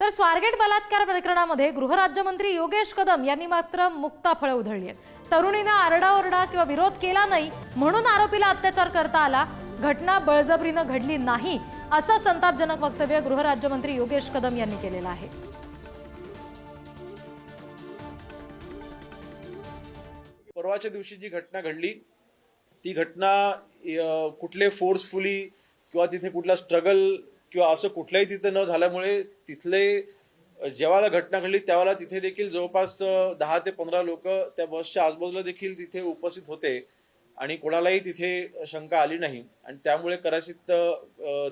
तर स्वारगेट बलात्कार प्रकरणामध्ये गृहराज्यमंत्री योगेश कदम यांनी मात्र मुक्ताफळं उधळली आहेत। तरुणीने आरडाओरडा किंवा विरोध केला नाही म्हणून आरोपीला अत्याचार करता आला, घटना बळजबरीने घडली नाही असं संतापजनक वक्तव्य गृहराज्यमंत्री योगेश कदम यांनी केलेलं आहे। परवाच्या दिवशी जी घटना घडली ती घटना कुठले फोर्सफुली किंवा तिथे कुठला स्ट्रगल किंवा असं कुठल्याही तिथे न झाल्यामुळे तिथले जेव्हा घटना घडली त्यावेळेला तिथे देखील जवळपास 10 ते 15 लोक त्या बसच्या आजूबाजूला देखील तिथे उपस्थित होते आणि कोणालाही तिथे शंका आली नाही आणि त्यामुळे कदाचित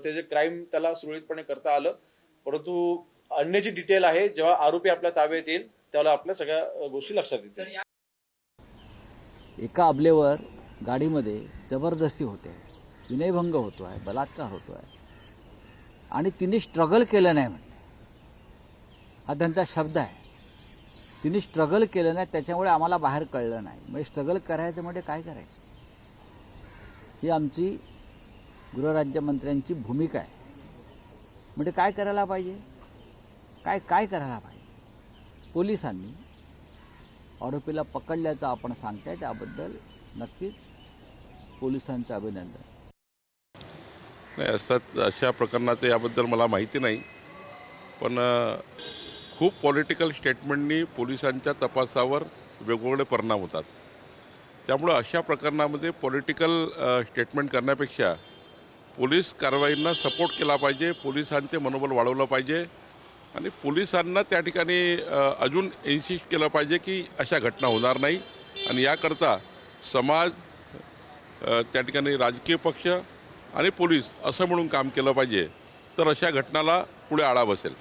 ते जे क्राईम त्याला सुरळीतपणे करता आलं। परंतु अन्य जी डिटेल आहे जेव्हा आरोपी आपल्या ताब्यात येईल त्यावेळेला आपल्या सगळ्या गोष्टी लक्षात येतील। एका अबलेवर गाडीमध्ये जबरदस्ती होते, विनयभंग होतोय, बलात्कार होतोय आणि तिने स्ट्रगल केलं नाही म्हणते, हा त्यांचा शब्द आहे। तिने स्ट्रगल केलं नाही त्याच्यामुळे आम्हाला बाहेर कळलं नाही। म्हणजे स्ट्रगल करायचं म्हणजे काय करायचं ही आमची गृहराज्यमंत्र्यांची भूमिका आहे। म्हणजे काय करायला पाहिजे, काय करायला पाहिजे। पोलिसांनी आरोपीला पकडल्याचं आपण सांगताय त्याबद्दल नक्कीच पोलिसांचं अभिनंदन। नाही, अशा प्रकरणाचं याबद्दल मला माहिती नाही, पण खूप पॉलिटिकल स्टेटमेंटनी पोलिसांच्या तपासावर वेगवेगळे परिणाम होतात। त्यामुळे अशा प्रकरणामध्ये पॉलिटिकल स्टेटमेंट करण्यापेक्षा पोलीस कारवाईंना सपोर्ट केला पाहिजे, पोलिसांचे मनोबल वाढवलं पाहिजे आणि पोलिसांना त्या ठिकाणी अजून इन्सिस्ट केलं पाहिजे की अशा घटना होणार नाही आणि याकरता समाज, त्या ठिकाणी राजकीय पक्ष आणि पोलीस असं म्हणून काम केलं पाहिजे, तर अशा घटनाला पुढे आळा बसेल।